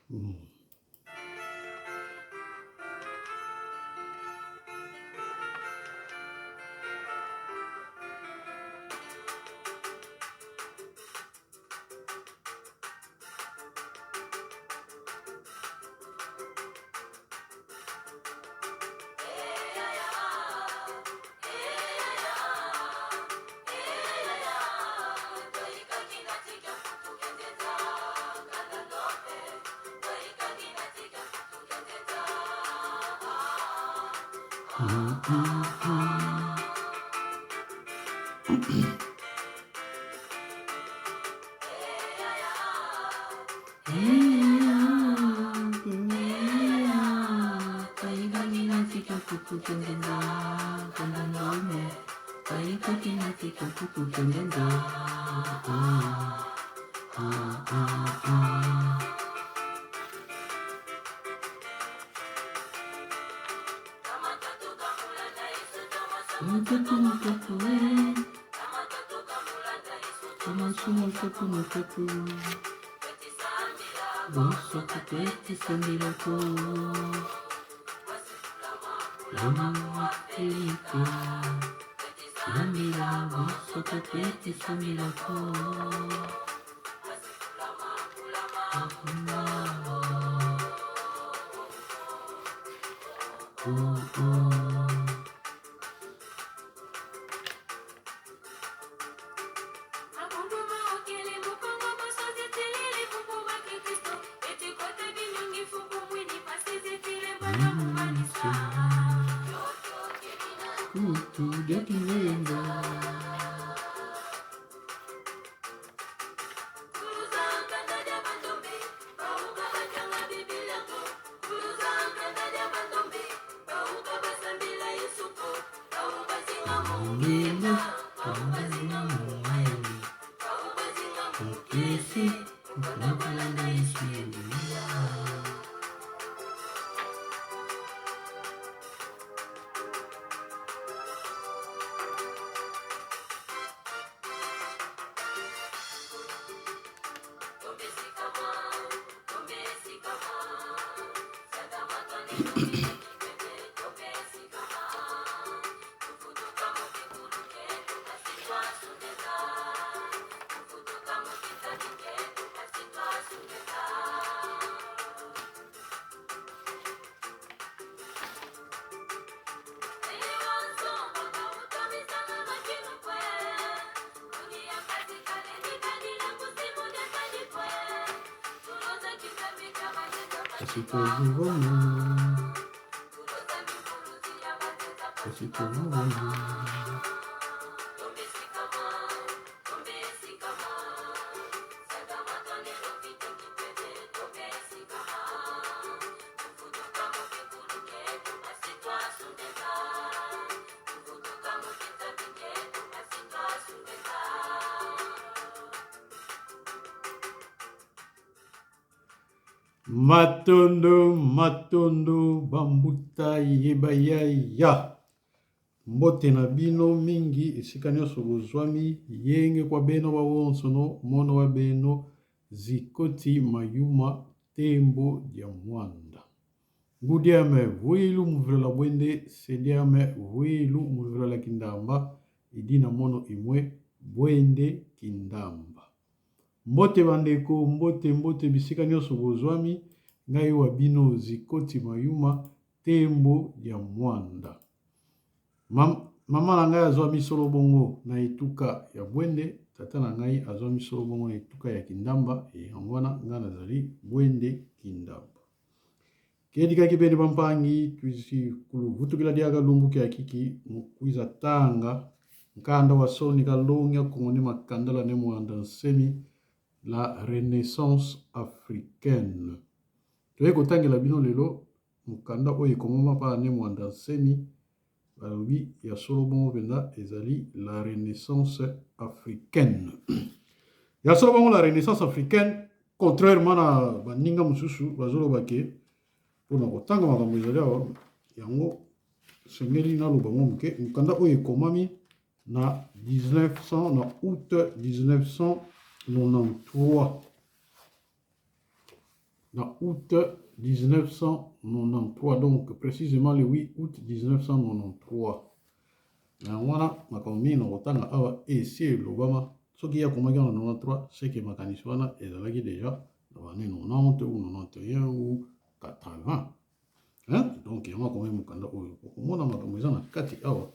Mm. Matondo, matondo, bambuta, yebayaya. Mbote na bino mingi, esika nyonso bozwami, yenge kwa beno wa wonsono, mono wa beno, zikoti mayuma, tembo ya mwanda. Ngudiame, vuilu muvela bwende, sediame, vuilu muvela kindamba, idina mono imwe, bwende kindamba. Mbote bandeko, mbote bisika nyonso bozwami, ngai wa bino zikoti mayuma, tembo ya mwanda. Mama na ngai azwami solo bongo na etuka ya bwende, tata na ngai azwami solo bongo na etuka ya kindamba, yangwana nga nazali bwende kindamba. Kedika bende bampangi, tuisi kulu vutukila diaga lumbuki ya kiki, mkuiza tanga, nkanda wa soni kalongia kungone makandala ne mwanda nsemi, la Renaissance africaine. Tuwe kotangela bino lelo, mkanda oye komoma pa ne mwanda nsemi, balobi ya solo bongo benda ezali la Renaissance africaine. Ya solo bongo la Renaissance africaine, contrairement na baninga mususu, bazolo bake, pona kotanga makambo ezali awa, yango sengeli na lobango mke, mkanda oye komami na 1900, na août 1993. dans août 1993, donc précisément le 8 août 1993. Wana makambo na kotanga awa esi lobama soki ya komaki na 93 c'est que makanisi wana ezalaki déjà dans les 90 ou 91 ou 80. Donc yango akomi mokanda oyo okomona makambo eza na kati awa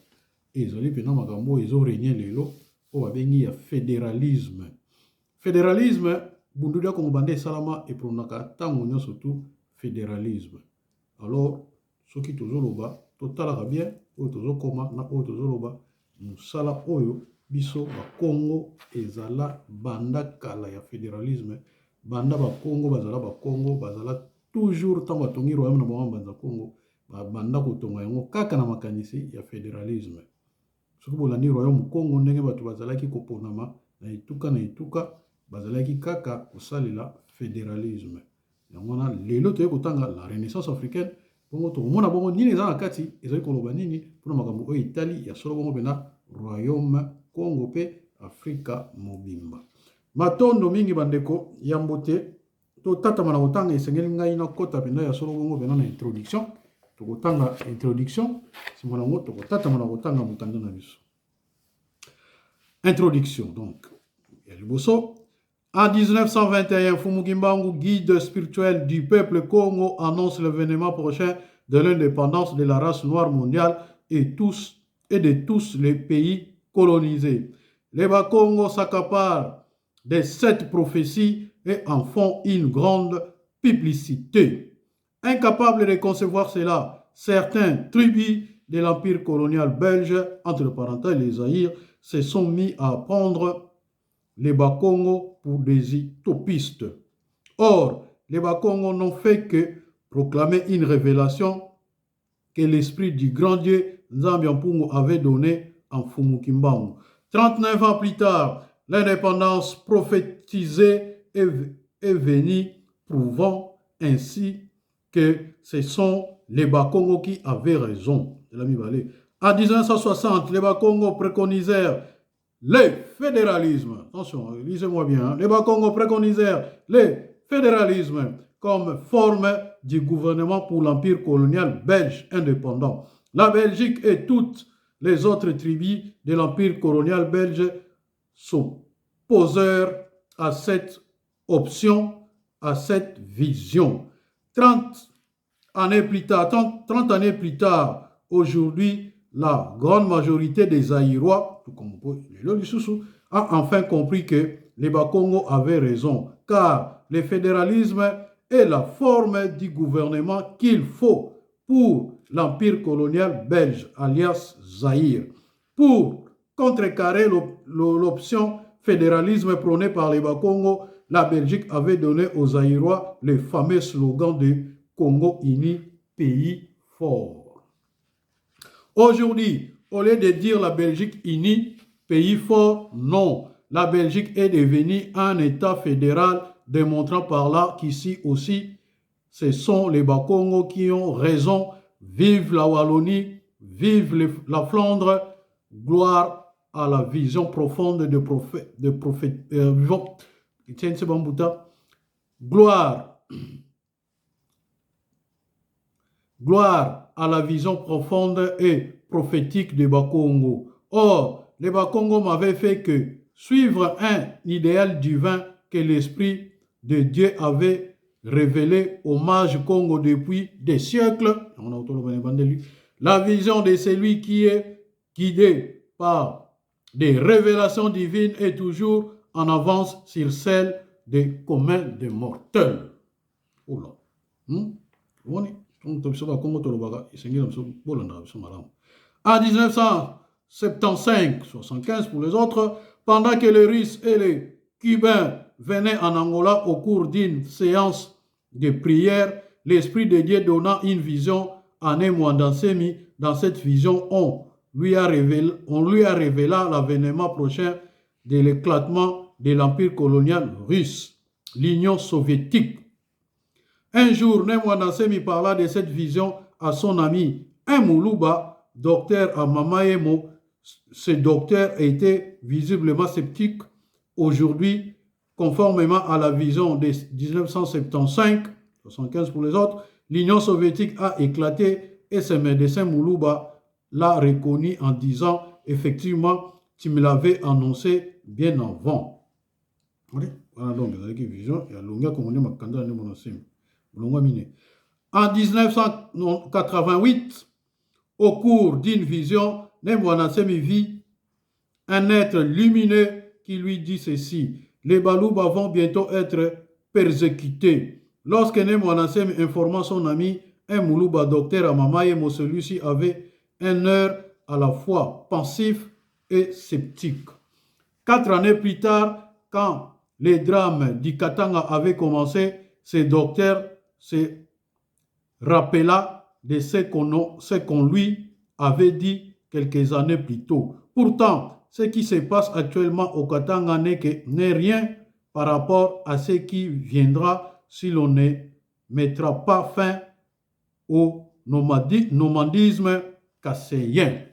ezali mpena makambo oyo ezorenie lelo oyo babengi ya fédéralisme. Fédéralisme bunduli ya kongo bande esalama epronaka ntango nyonso tu fédéralisme. Alors soki tozoloba totalaka bien oyo tozokoma na oyo tozoloba mosala oyo biso bakongo ezala banda kala ya fédéralisme. Banda bakongo bazala toujours ntango batongi royaume na bango banza Congo banda kotonga yango kaka na makanisi ya fédéralisme. Soki bolandi royaume Congo ndenge bato bazalaki koponama na etuka bazalaki kaka kosalela fédéralisme. Yango na lelo toye kotanga la renaissance africaine bongo tokomona bongo nini eza na kati ezali koloba nini mpona makambo oyo etali ya solo bongo mpena royaume Congo mpe Afrika mobimba. Matondo mingi bandeko ya mbote totatama na kotanga esengeli ngai na kota mpena ya solo bongo mpena na introduction tokotanga introduction nsima nango tokotatama na kotanga mokanda na biso. Introduction donc ya liboso. En 1921, Fumugimbangu, guide spirituel du peuple Congo, annonce l'événement prochain de l'indépendance de la race noire mondiale et de tous les pays colonisés. Les Bakongo s'accaparent de cette prophétie et en font une grande publicité. Incapables de concevoir cela, certains tribus de l'empire colonial belge, entre parenthèses les Zaïre, se sont mis à prendre les Bakongo pour des utopistes. Or, les Bakongo n'ont fait que proclamer une révélation que l'esprit du grand Dieu Nzambi Mpungu avait donnée en Fumukimbangu. 39 ans plus tard, l'indépendance prophétisée est venue, prouvant ainsi que ce sont les Bakongo qui avaient raison. En 1960, les Bakongo préconisèrent le fédéralisme. Attention, lisez-moi bien. Les Bakongo préconisèrent le fédéralisme comme forme du gouvernement pour l'empire colonial belge indépendant. La Belgique et toutes les autres tribus de l'empire colonial belge s'opposèrent à cette option, à cette vision. 30 années plus tard, aujourd'hui, la grande majorité des Zaïrois, a enfin compris que les Bakongo avaient raison, car le fédéralisme est la forme du gouvernement qu'il faut pour l'empire colonial belge, alias Zaïre. Pour contrecarrer l'option fédéralisme prônée par les Bakongo, la Belgique avait donné aux Zaïrois le fameux slogan de Congo uni, pays fort. Aujourd'hui, au lieu de dire la Belgique unie, pays fort, non. La Belgique est devenue un État fédéral, démontrant par là qu'ici aussi, ce sont les Bakongo qui ont raison. Vive la Wallonie, vive la Flandre, gloire à la vision profonde de gloire à la vision profonde et prophétique des Bakongo. Or, les Bakongo m'avaient fait que suivre un idéal divin que l'Esprit de Dieu avait révélé au mage Congo depuis des siècles. La vision de celui qui est guidé par des révélations divines est toujours en avance sur celle des communs des mortels. Oh là. En 1975, 75 pour les autres, pendant que les Russes et les Cubains venaient en Angola au cours d'une séance de prière, l'Esprit de Dieu donna une vision à Nemwandansemi. Dans cette vision, on lui a révélé l'avènement prochain de l'éclatement de l'empire colonial russe, l'Union soviétique. Un jour, Nemwandansemi parla de cette vision à son ami Moulouba, docteur à Mamaemo. Ce docteur était visiblement sceptique. Aujourd'hui, conformément à la vision de 1975, 75 pour les autres. L'Union soviétique a éclaté et ce médecin Moulouba l'a reconnu en disant « Effectivement, tu me l'avais annoncé bien avant. » Voilà donc, vous avez une vision. Il y a l'Onga comme on est Makanda, en 1988, au cours d'une vision, Nemwanasemi vit un être lumineux qui lui dit ceci. Les Balouba vont bientôt être persécutés. Lorsque Nemwanasemi informa son ami, un Moulouba docteur à Mamayemo, celui-ci avait un air à la fois pensif et sceptique. 4 années plus tard, quand les drames du Katanga avaient commencé, ce docteur se rappela de ce qu'on lui avait dit quelques années plus tôt. Pourtant, ce qui se passe actuellement au Katanga n'est rien par rapport à ce qui viendra si l'on ne mettra pas fin au nomadisme kasséen.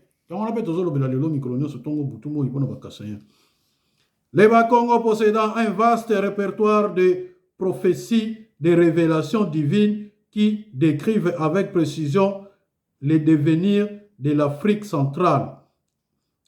Les Bakongo possédant un vaste répertoire de prophéties, de révélations divines qui décrivent avec précision les devenirs de l'Afrique centrale,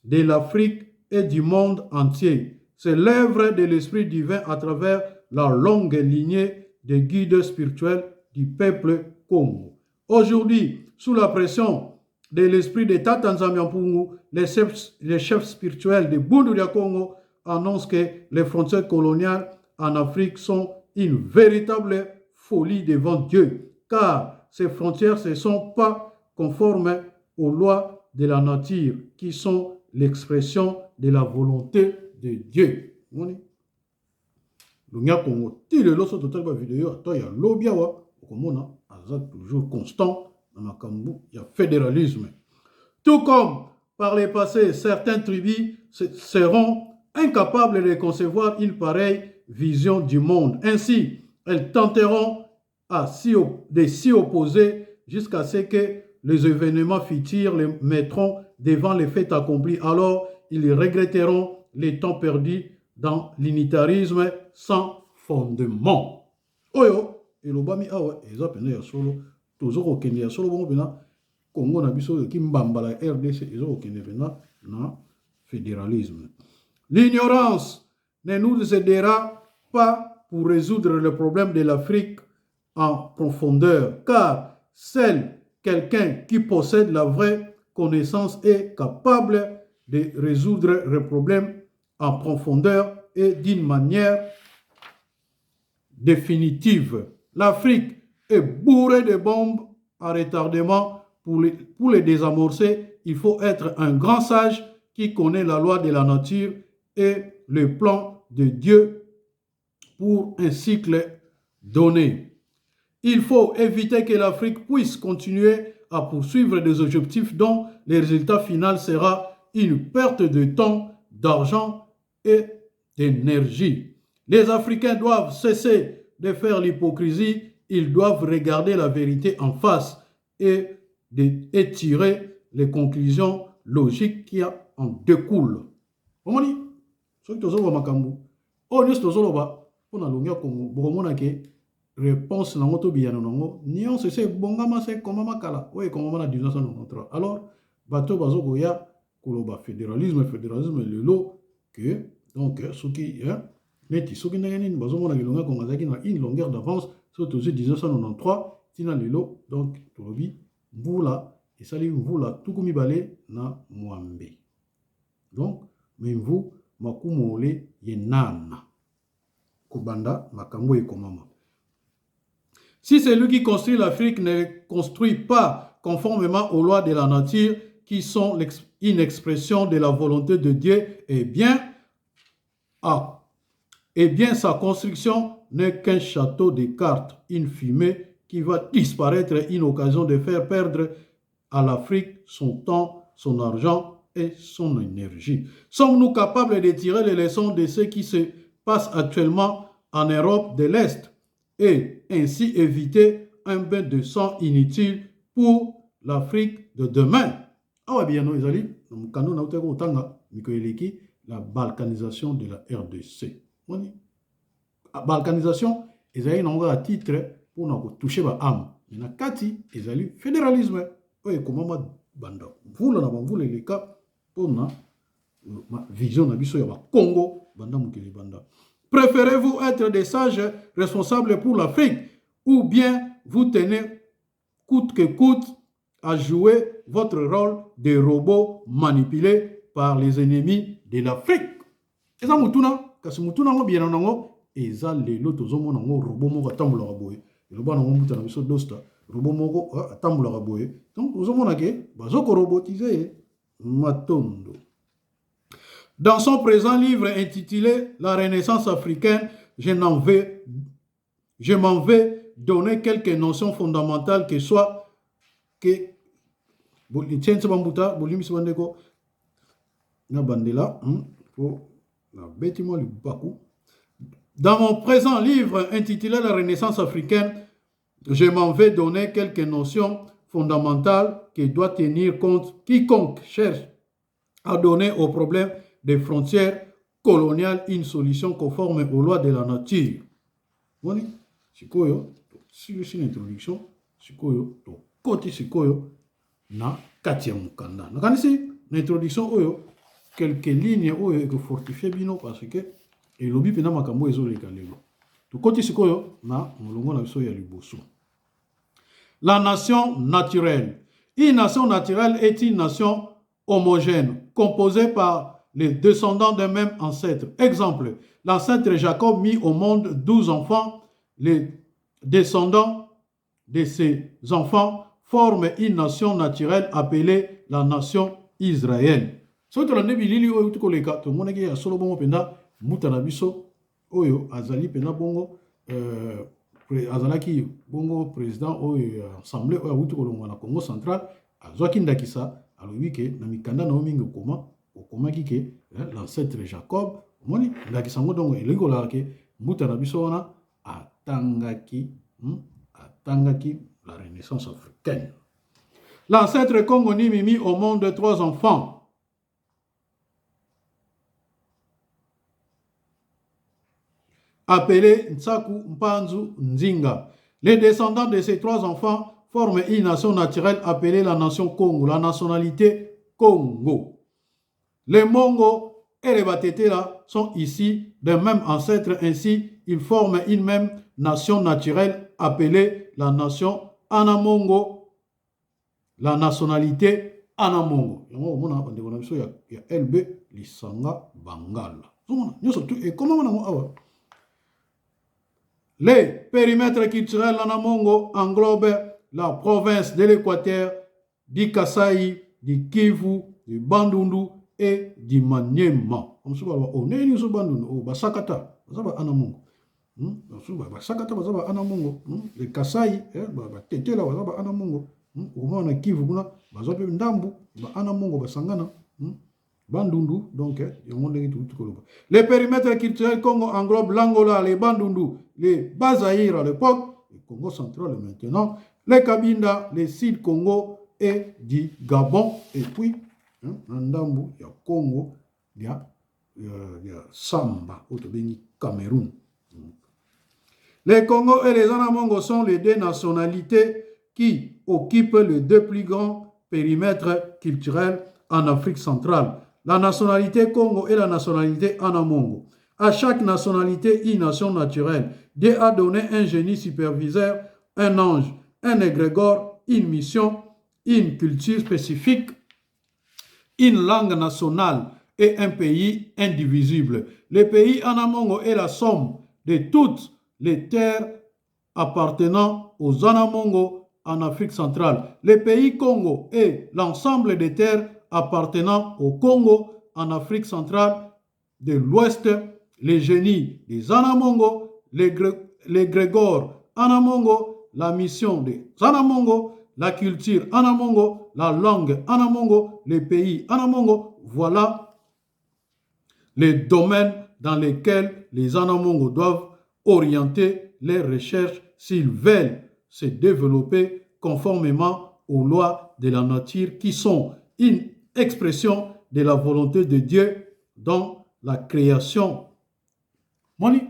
de l'Afrique et du monde entier. C'est l'œuvre de l'Esprit divin à travers la longue lignée de guides spirituels du peuple Congo. Aujourd'hui, sous la pression de l'esprit de Tata Nzambiampungu, les chefs spirituels de Bunduria Congo annoncent que les frontières coloniales en Afrique sont une véritable folie devant Dieu, car ces frontières ne sont pas conformes aux lois de la nature, qui sont l'expression de la volonté de Dieu. Le Congo, il y a vidéo, il y a l'Obiawa, toujours constant, il y a fédéralisme. Tout comme par le passé, certaines tribus seront incapables de concevoir une pareille vision du monde. Ainsi, elles tenteront de s'y opposer jusqu'à ce que les événements futurs les mettront devant les faits accomplis. Alors, ils regretteront les temps perdus dans l'unitarisme sans fondement. Oyo, elobami awa, ezapene ya solo, tozoko kende ya solo bongo bena, Congo na biso ki mbambala RDC, ezoko kende bena na fédéralisme. L'ignorance ne nous aidera pas pour résoudre le problème de l'Afrique en profondeur, car seul quelqu'un qui possède la vraie connaissance est capable de résoudre le problème en profondeur et d'une manière définitive. L'Afrique est bourrée de bombes à retardement. Pour les désamorcer, il faut être un grand sage qui connaît la loi de la nature et le plan de Dieu pour un cycle donné. Il faut éviter que l'Afrique puisse continuer à poursuivre des objectifs dont le résultat final sera une perte de temps, d'argent et d'énergie. Les Africains doivent cesser de faire l'hypocrisie, ils doivent regarder la vérité en face et tirer les conclusions logiques qui en découlent. Comment dit? Ce qui est réponse na moto biyano nango nion c'est bongama c'est komama kala ouais komama na 1993 alors bato bazoko ya koloba fédéralisme lelo que donc ce qui neti soki ndenge bazomona bilonga kongazaki na une longueur d'avance surtout 1993 tina lelo donc tolobi mbula esali mbula tukumi bale na mwambe donc memvu makumole yenana kubanda makambo ekomama. Si celui qui construit l'Afrique ne construit pas conformément aux lois de la nature, qui sont une expression de la volonté de Dieu, eh bien sa construction n'est qu'un château de cartes, une fumée qui va disparaître, une occasion de faire perdre à l'Afrique son temps, son argent et son énergie. Sommes-nous capables de tirer les leçons de ce qui se passe actuellement en Europe de l'Est et ainsi éviter un bain de sang inutile pour l'Afrique de demain? Ah bien, nous la balkanisation de la RDC. La balkanisation, ils ont un titre pour toucher ba âme. Na kati ezali fédéralisme. Oye komama banda. Vula na bamvula les cas pour na vision na biso ya ba Congo banda mukeli banda. Préférez-vous être des sages responsables pour l'Afrique ou bien vous tenez coûte que coûte à jouer votre rôle de robot manipulé par les ennemis de l'Afrique? C'est ça mutuna kasi mutuna ngo bien nango eza lelo tozomona ngo robot moko atambola boye. Loba nango muta na biso dosta robot moko atambola boye. Donc tozomona ke bazoko robotiser matondo. Dans son présent livre intitulé La Renaissance africaine, je m'en vais donner quelques notions fondamentales que soit que dans mon présent livre intitulé La Renaissance africaine, je m'en vais donner quelques notions fondamentales que doit tenir compte quiconque cherche à donner au problème des frontières coloniales une solution conforme aux lois de la nature. Bon, sikoyo, si une introduction, sikoyo, to côté sikoyo, na katia mukanda. Na kanisi, l'introduction oyo, quelques lignes oyo que fortifier bino parce que et lobi pena makambo ezo lekalelo. To côté sikoyo, na molongo na biso ya liboso. La nation naturelle. Une nation naturelle est une nation homogène, composée par les descendants d'un même ancêtre. Exemple, l'ancêtre Jacob mit au monde 12 enfants. Les descendants de ces enfants forment une nation naturelle appelée la nation Israël. Ce que l'on a dit, tout le monde qui a solo bongo penda mutanabiso oyo azali penda bongo azalaki bongo président oyo assemblée oyo wutu kolongwa na Congo central azwaki ndakisa alobi ke na mikanda na omingi okoma kike l'ancêtre Jacob moni ndakisa ngo dongo elegola ke mutanabiso wana atangaki la Renaissance africaine. L'ancêtre Congoni mis au monde 3 enfants. Appelés Ntsaku, Mpanzu, Nzinga. Les descendants de ces 3 enfants forment une nation naturelle appelée la nation Congo, la nationalité Congo. Les Mongo et les Batetela sont ici d'un même ancêtre, ainsi ils forment une même nation naturelle appelée la nation Anamongo, la nationalité Anamongo. Il y a LB, Lisanga, Bangala. Et comment les périmètres culturels Anamongo englobent la province de l'Équateur, du Kasaï, du Kivu, du Bandundu et du Maniema. On se voit, on est sur Bandundu, au Basakata, Anamongo. Basakata, Anamongo. Les Kasaï, Tete là, Anamongo. Au moins, on a Kivu, Bazape Ndambu, Anamongo, Basangana. Bandundu, donc, les périmètres culturels Congo englobent l'Angola, les Bandundu, les Bazaïr à l'époque, le Congo central maintenant, les Kabinda, les Sud Congo et du Gabon, et puis, Ndambu, il y a Congo, il y a Samba, au Cameroun. Les Congo et les Anamongo sont les 2 nationalités qui occupent les 2 plus grands périmètres culturels en Afrique centrale. La nationalité Congo et la nationalité Anamongo. À chaque nationalité, une nation naturelle. Dieu a donné un génie superviseur, un ange, un égrégore, une mission, une culture spécifique, une langue nationale et un pays indivisible. Le pays Anamongo est la somme de toutes les terres appartenant aux Anamongo en Afrique centrale. Le pays Congo est l'ensemble des terres appartenant au Congo en Afrique centrale de l'Ouest, les génies des Anamongo, les grégores Anamongo, la mission des Anamongo, la culture Anamongo, la langue Anamongo, les pays Anamongo. Voilà les domaines dans lesquels les Anamongo doivent orienter les recherches s'ils veulent se développer conformément aux lois de la nature qui sont une expression de la volonté de Dieu dans la création. Moni,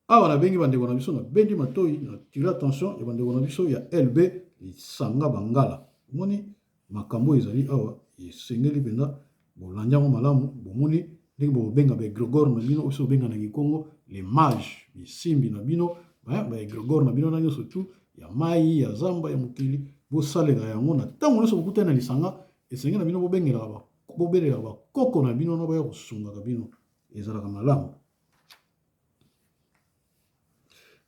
awa na bengi bandeko na biso na bendi matoi na tire attention ya bandeko na biso ya LB lisanga bangala moni makambo ezali awa esengeli mpenza bolandi yango malamu bomoni ndenge bobenga baegrégore na bino oso bobenga na kikongo les mages bisimbi na bino baegrégore na bino na nyonso tu ya mai ya zamba ya mokili bosalela yango na ntango nyonso bokutani na lisanga esengeli na bino bobelelaka bakoko na bino na baya kosungaka bino ezalaka malamu.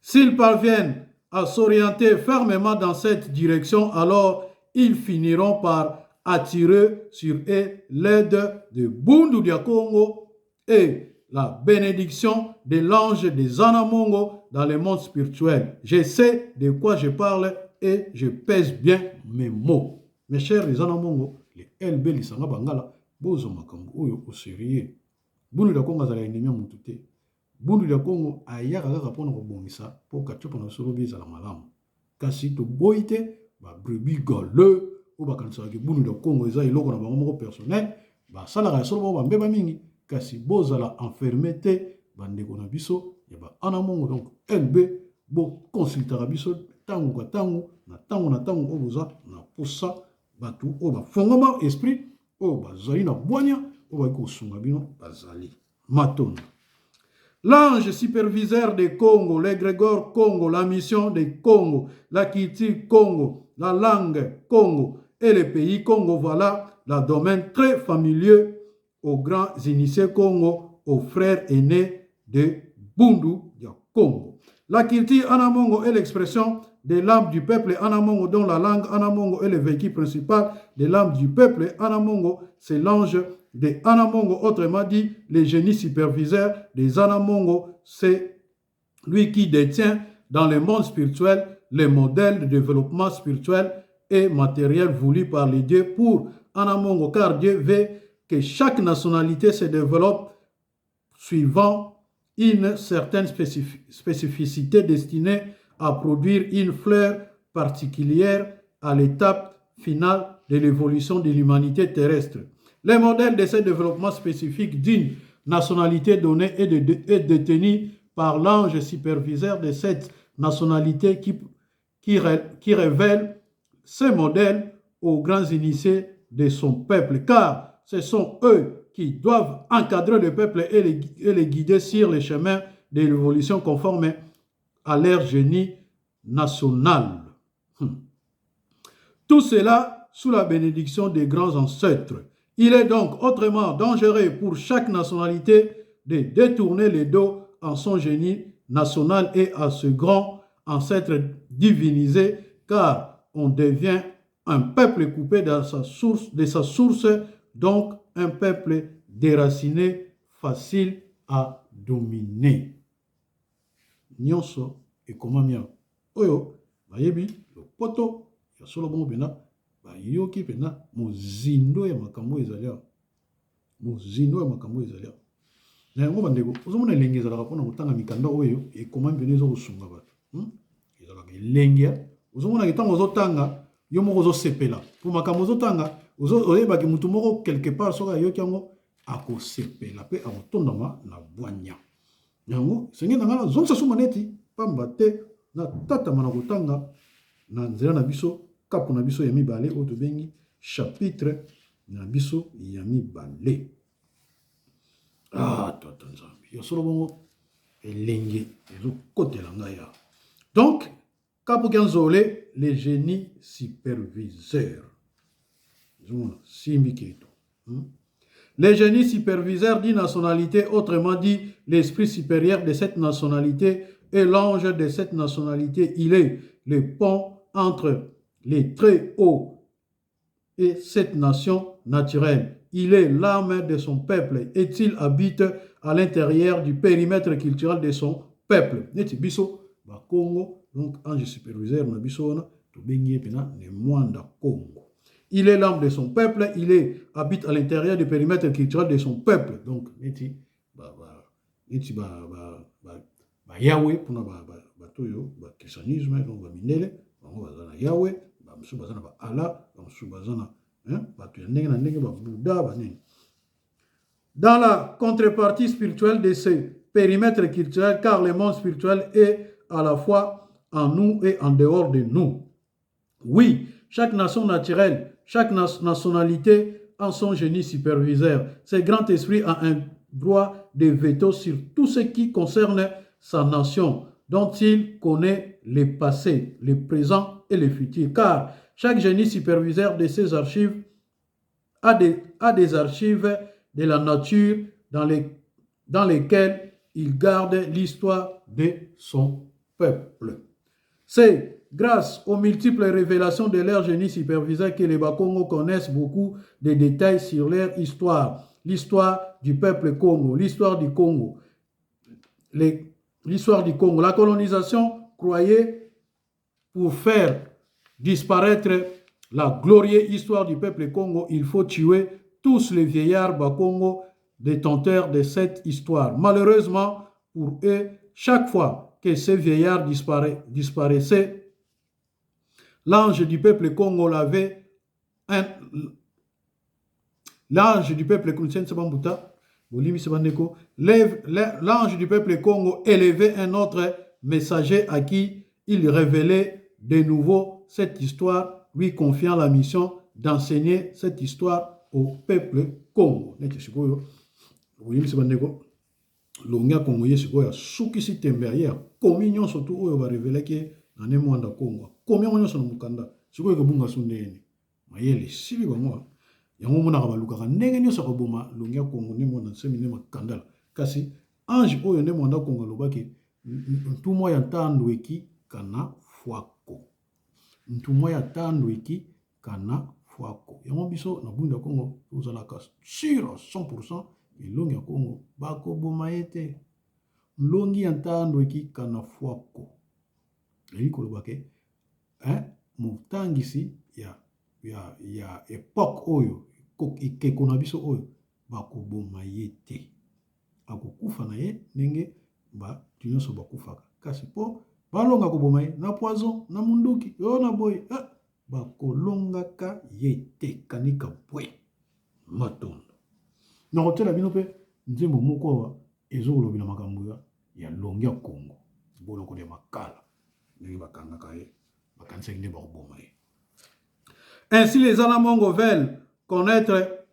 S'ils parviennent à s'orienter fermement dans cette direction, alors ils finiront par attirer sur eux l'aide de Bundu dia Congo et la bénédiction de l'ange des Anamongo dans le monde spirituel. Je sais de quoi je parle et je pèse bien mes mots. Mes chers les Anamongo, les LB, les Sanga Bangala, bozo makambo oyo au sérieux. Bundu dia Congo azala ennemi mutu te. Bundu dia Congo ayaka kaka mpona kobongisa mpo katiopo na solo ezala malamu. Kasi toboyi te ba brebis galeux oyo bakanisaka bundu dia Congo eza eloko na bango moko personnel basalaka ya solo bao bambeba mingi kasi bozala enferme te bandeko na biso ya ba Anamongo. Donc LB bokonsultaka biso ntango kwa ntango na ntango oyo boza na posa bato oyo bafongama esprit oyo bazali na bwanya oyo baki kosunga bino bazali matondo. L'ange superviseur des Congo, l'égrégore Congo, la mission des Congo, la culture Congo, la langue Congo et le pays Congo, voilà le domaine très familier aux grands initiés Congo, aux frères aînés de Bundu du Congo. La culture Anamongo est l'expression des l'âme du peuple Anamongo, dont la langue Anamongo est le véhicule principal de l'âme du peuple Anamongo. C'est l'ange des Anamongo, autrement dit, le génie superviseur des Anamongo, c'est lui qui détient dans le monde spirituel les modèles de développement spirituel et matériel voulus par les dieux pour Anamongo, car Dieu veut que chaque nationalité se développe suivant une certaine spécificité destinée à produire une fleur particulière à l'étape finale de l'évolution de l'humanité terrestre. Les modèles de ce développement spécifique d'une nationalité donnée est détenu par l'ange superviseur de cette nationalité qui révèle ce modèle aux grands initiés de son peuple, car ce sont eux qui doivent encadrer le peuple et les guider sur le chemin de l'évolution conforme à leur génie national. Tout cela sous la bénédiction des grands ancêtres. Il est donc autrement dangereux pour chaque nationalité de détourner le dos en son génie national et à ce grand ancêtre divinisé, car on devient un peuple coupé de sa source, donc un peuple déraciné, facile à dominer. Nyonso ekomamia oyo bayebi lopoto ya solo bongo pena bayoki pena mozindo ya makambo ezali awa na yango bandeko ozomona elenge ezalaka mpona kotanga mikanda oyo ekomami pena ezokosunga bato ezalaka elenge ozomonaka ntango ozotanga yo moko ozosepela po makambo ozotanga oyebaki mutu moko quelque part soki ayoki yango akosepela mpe akotondama na bwanya yango senge na nga nazongisa suma neti pamba te na tatama na kotanga na nzela na biso kapo na biso ya mibale oyo tobengi chapitre na biso ya mibale. Tata nzambe yo solo bongo elenge ezokotela ngai ya donc kapo kia nzole le génie superviseur simbi keto le génie superviseur d'une nationalité, autrement dit l'esprit supérieur de cette nationalité et l'ange de cette nationalité. Il est le pont entre les très hauts et cette nation naturelle. Il est l'âme de son peuple et il habite à l'intérieur du périmètre culturel de son peuple. Neti biso ba Congo, donc ange superviseur na biso na to bengi pena ne mwanda Congo. Il est l'âme de son peuple, habite à l'intérieur du périmètre culturel de son peuple. Donc, Yahweh, pour le christianisme, donc Mindele, Yahweh, Allah, Bouddha. Dans la contrepartie spirituelle de ce périmètre culturel, car le monde spirituel est à la fois en nous et en dehors de nous. Oui, chaque nation naturelle, chaque nationalité a son génie superviseur. Ce grand esprit a un droit de veto sur tout ce qui concerne sa nation, dont il connaît le passé, le présent et le futur. Car chaque génie superviseur de ses archives a des archives de la nature dans lesquelles il garde l'histoire de son peuple. C'est grâce aux multiples révélations de leur génie superviseur que les Bakongo connaissent beaucoup de détails sur leur histoire. L'histoire du peuple Congo, l'histoire du Congo. L'histoire du Congo. La colonisation croyait pour faire disparaître la glorieuse histoire du peuple Congo, il faut tuer tous les vieillards Bakongo détenteurs de cette histoire. Malheureusement pour eux, chaque fois que ces vieillards disparaissaient, l'ange du peuple Congo l'ange du peuple Congo élevait un autre messager à qui il révélait de nouveau cette histoire, lui confiant la mission d'enseigner cette histoire au peuple Congo. Longia Congo yesikoya sukisi temberia communion surtout oyo ba révéler que nane mwanda Congo communion so mukanda sikoyo bunga sundeni mayele sibi bango yango mona ka baluka ndenge nyoso ko boma longia Congo ne mwanda semine makandala kasi ange oyo ne mwanda Congo lobaki ntumo ya tando eki kana fuako ntumo ya tando eki kana fuako yango biso na bunda Congo ozala ka sur 100% ilongi ya Congo bako boma ete longi ya ntando eki kana fuako eliko lobake mutangisi ya époque oyo ikeko na biso oyo bako boma yete akokufa na ye ndenge ba tunyoso bakufaka kasi po balonga ko boma ye na poison na munduki yo na boy bakolongaka yete kanika bwe matondo na hotela bino pe nzembo moko wa ezolobela makambo ya longia Congo boloko de makala ndenge bakangaka ye bakanisa nde bakoboma ye. Ainsi les Anamongo veulent connaître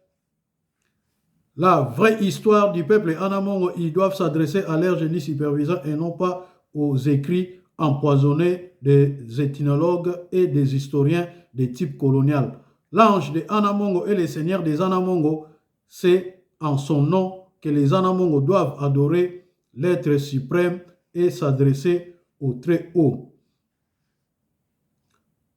la vraie histoire du peuple Anamongo. Ils doivent s'adresser à leur génie superviseur et non pas aux écrits empoisonnés des ethnologues et des historiens de type colonial. L'ange de Anamongo et le seigneur des Anamongo, c'est en son nom que les Anamongo doivent adorer l'être suprême et s'adresser au très haut.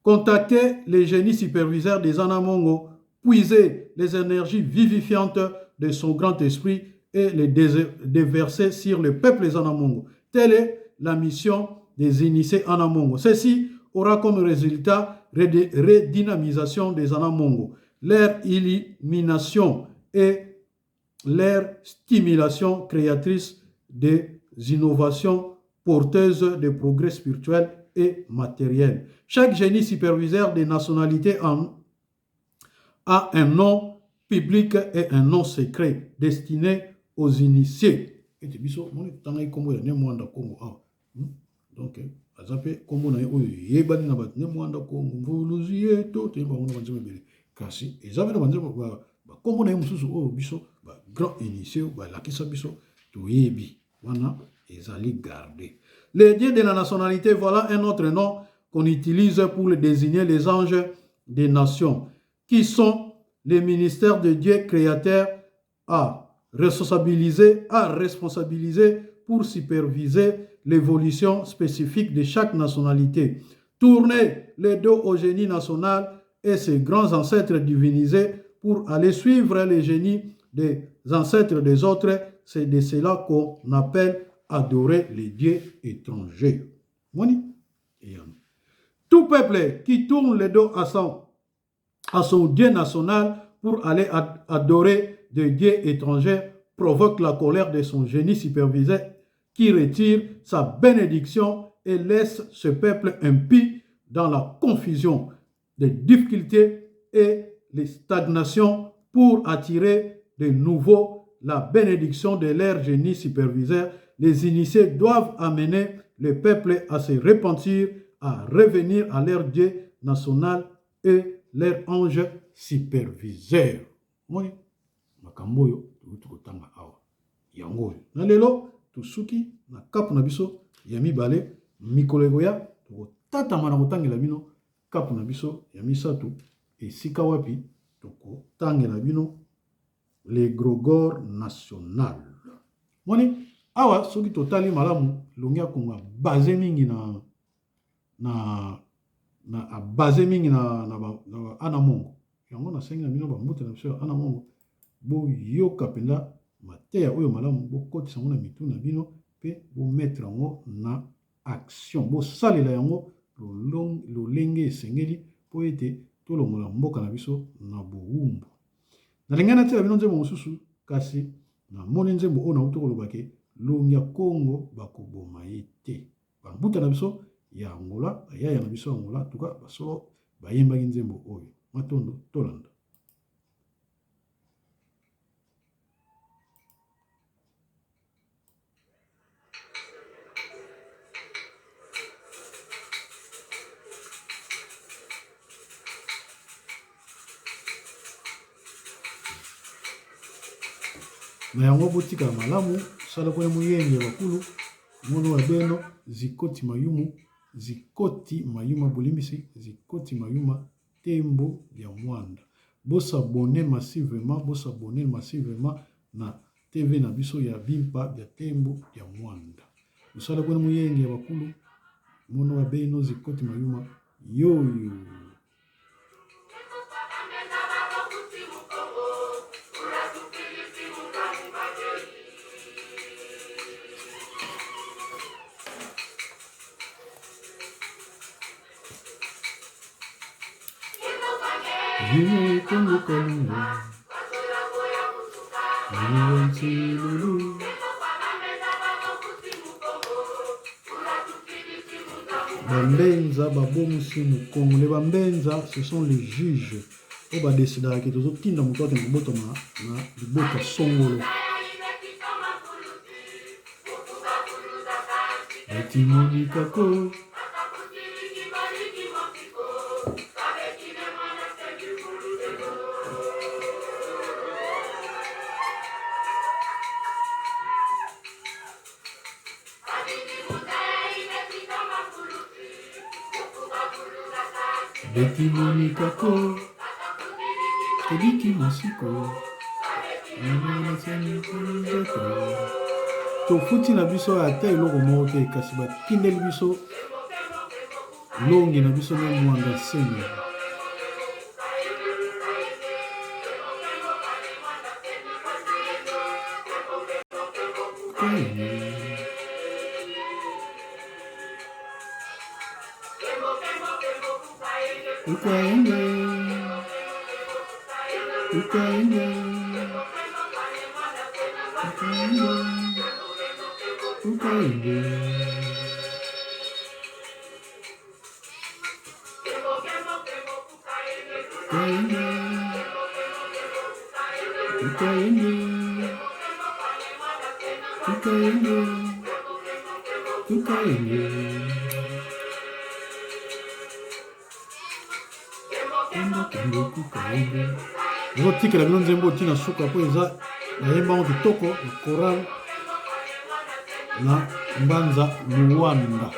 Contactez les génies superviseurs des Anamongo, puiser les énergies vivifiantes de son grand esprit et les déverser sur le peuple des Anamongo. Telle est la mission des initiés Anamongo. Ceci aura comme résultat redynamisation des Anamongo, leur illumination et leur stimulation créatrice des innovations porteuses de progrès spirituel et matériel. Chaque génie superviseur des nationalités a un nom public et un nom secret destiné aux initiés. Donc, azape kombo na oyo yebani na bat ne mwanda Congo mvuluzie to te ba ngona banzema bele kasi ezabe na banzema ba kombo na mususu oyo biso ba grand initié ba lakisa biso to yebi wana ezali garder. Les dieux de la nationalité, voilà un autre nom qu'on utilise pour désigner les anges des nations, qui sont les ministères de Dieu créateurs à responsabiliser pour superviser l'évolution spécifique de chaque nationalité. Tourner le dos au génie national et ses grands ancêtres divinisés pour aller suivre les génies des ancêtres des autres, c'est de cela qu'on appelle adorer les dieux étrangers. Tout peuple qui tourne le dos à son Dieu national pour aller adorer des dieux étrangers provoque la colère de son génie superviseur qui retire sa bénédiction et laisse ce peuple impie dans la confusion, des difficultés et les stagnations pour attirer de nouveau la bénédiction de leur génie superviseur les initiés doivent amener le peuple à se repentir, à revenir à leur Dieu national et leur ange superviseur. Oui, makambo yo tukotanga awa. Yango na lelo tusuki na kapu na biso ya mibale mikolo ekoya tokotatama na kotangela bino kapu na biso ya misato esika wapi tokotangela bino le grogor national. Moni awa soki totali malamu longi akonga base mingi na base mingi na ana mongo. Yango na sengi na bino bambuta na biso ana mongo bo yoka penda mateya oyo malamu bo kotisa ngo na mitu na bino pe bo mettre yango na action bo salela yango lolenge esengeli po ete tolongola mboka na biso na bowumbu. Nalingi natia bino nzembo mosusu kasi na moni nzembo oyo nauti koloba ke longi ya Kongo bakoboma ye te. Bambuta na biso ya Angola ayaya na biso Angola tuka basolo bayembaki nzembo oyo matondo tolanda. Na yango botika malamu sala kwa muyenge bakulu mono wa beno zikoti mayuma bolimbisi zikoti mayuma tembo ya mwanda. Bosa abonner massivement na TV na biso ya bimpa ya tembo ya mwanda. Usala kwa muyenge bakulu mono wa beno zikoti mayuma yoyo. Kongo Kongo Bambenza babomusi mukongo. Les bambenza ce sont les juges oyo badesidaka tozotinda moto ate mabota na libota songolo. Batimonikako Betimonikako Tebiki masiko tofuti na biso ata eloko moko te kasi batindeli biso longi na biso na mwanda sene. Otikela bino nzembo tina suka po eza nayembango kitoko na koral na mbanza Luanda.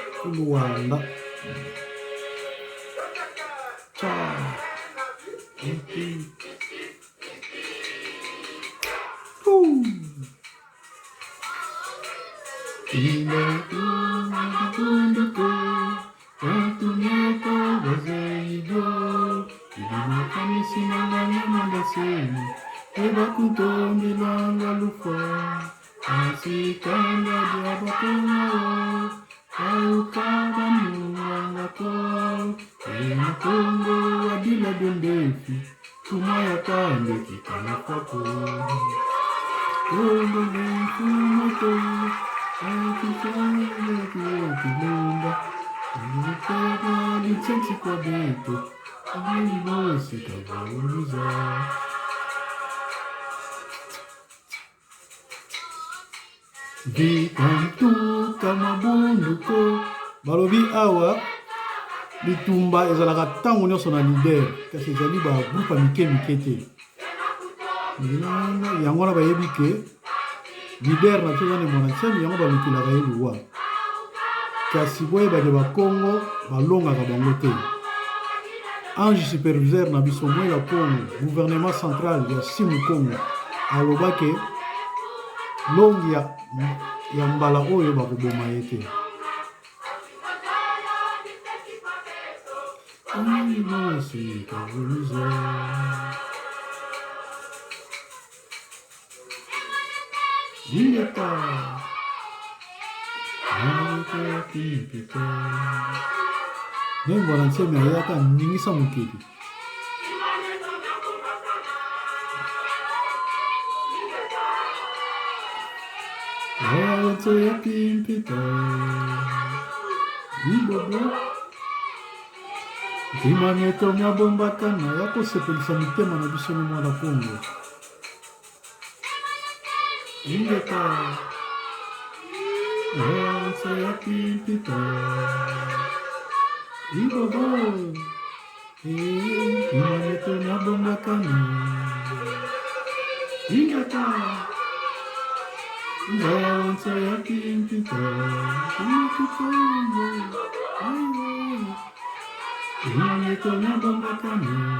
Vikantuka mabunduko. Balobi awa bitumba ezalaka ntango nyonso na lider kasi ezali bagroupe ya mike te yango wana bayebi ke lider na biso eza ne monantiami yango balukelaka ye liwa kasi boyebake bakongo balongaka bango te. Ange superviseur na biso mwela Kongo gouvernement central ya simu Kongo alobake longi ya mbala oyo bakoboma ye te. Nembo na nseme ayaka ningisa mokili. Ato ya pimpita ibobo kimaneto mwabombakana ya kosepelisa mitema na biso na mwana Kongo. Ingeka ato ya pimpita ibobo kimaneto mwabombakana. Ingeka Dança ya pimpita, pimpita, na bomba caminho.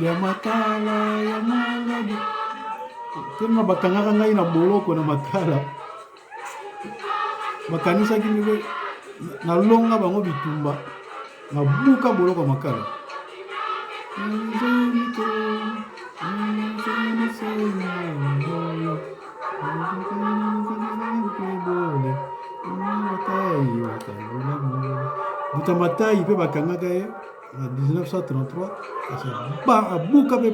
Ya makala ya malabu tena bakangaka ngai na boloko na makala makanisa kini na longa bango bitumba na buka boloko makala buta matai pe bakangaka ye en 1933, a buka pe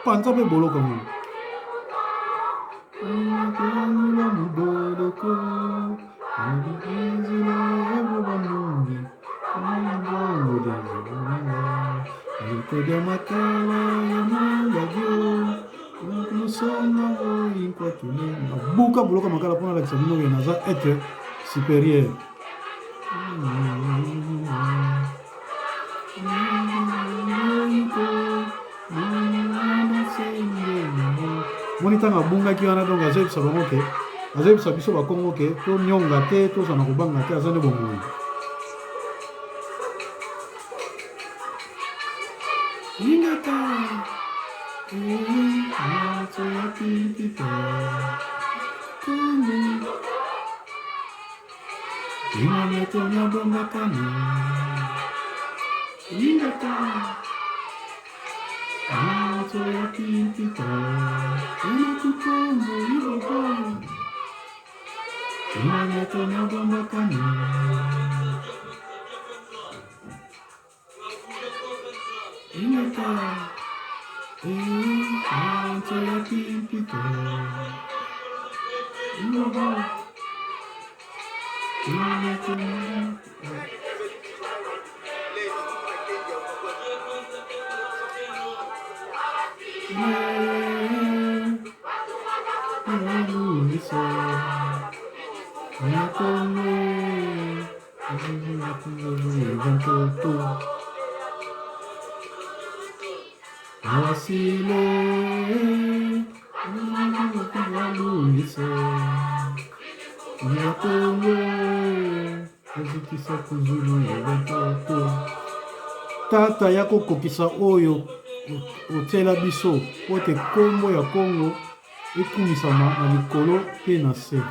panza pe boloko mo. Buka boloko makala pona la kisabino ya naza être supérieur. Monitanga bungaki wana donc azebisa bango ke azebisa biso bakongo ke to nyonga te tozana kobanga te aza nde bomoi. Ingaka tata ya kokokisa oyo otela biso po te kombo ya Kongo ekumisama na likolo pe na se.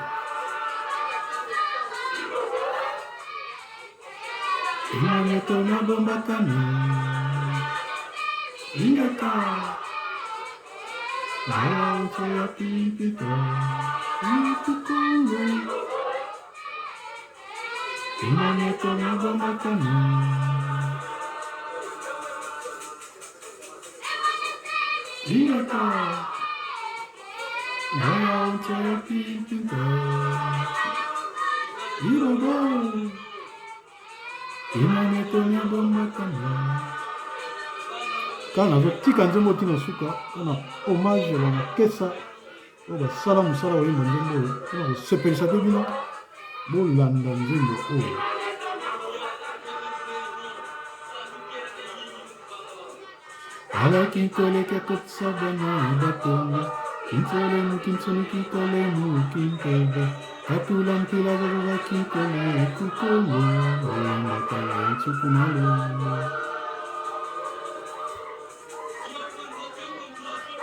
Inameto na bomba kami ingaka dança ya pimpita Kongo. Inameto na bomba kami ingaka pinta irobo inanetonya bomakana kana zotika nzembo tina suka kana hommage ya bakesa oyo basala mosala oyemba nzembo oyo mpona kosepelisa mpe bino bolanda nzembo oyo. Alaki koleka kotsabana batonga kinsole mu kinsoni kikole mu kinkebe katula mpila zaza kikole kukole oyanga kala nsukumalo.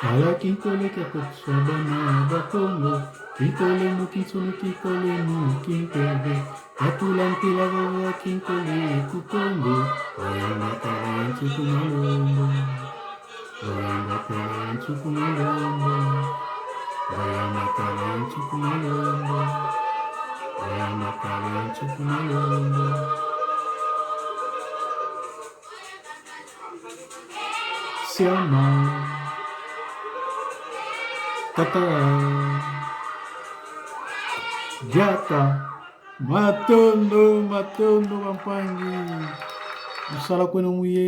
Alaki koleka kotsabana batonga kinkole mu kinsoni kikole mu kinkebe katula mpila zaza kikole kukole oyanga kala nsukumalo. Oyanga kala nsukumalo. Oyanga kala nsukumalo. Oyanga kala nsukumalo. Siama Tata Jata Matondo Matondo Wampangi Usala kwenu muyenga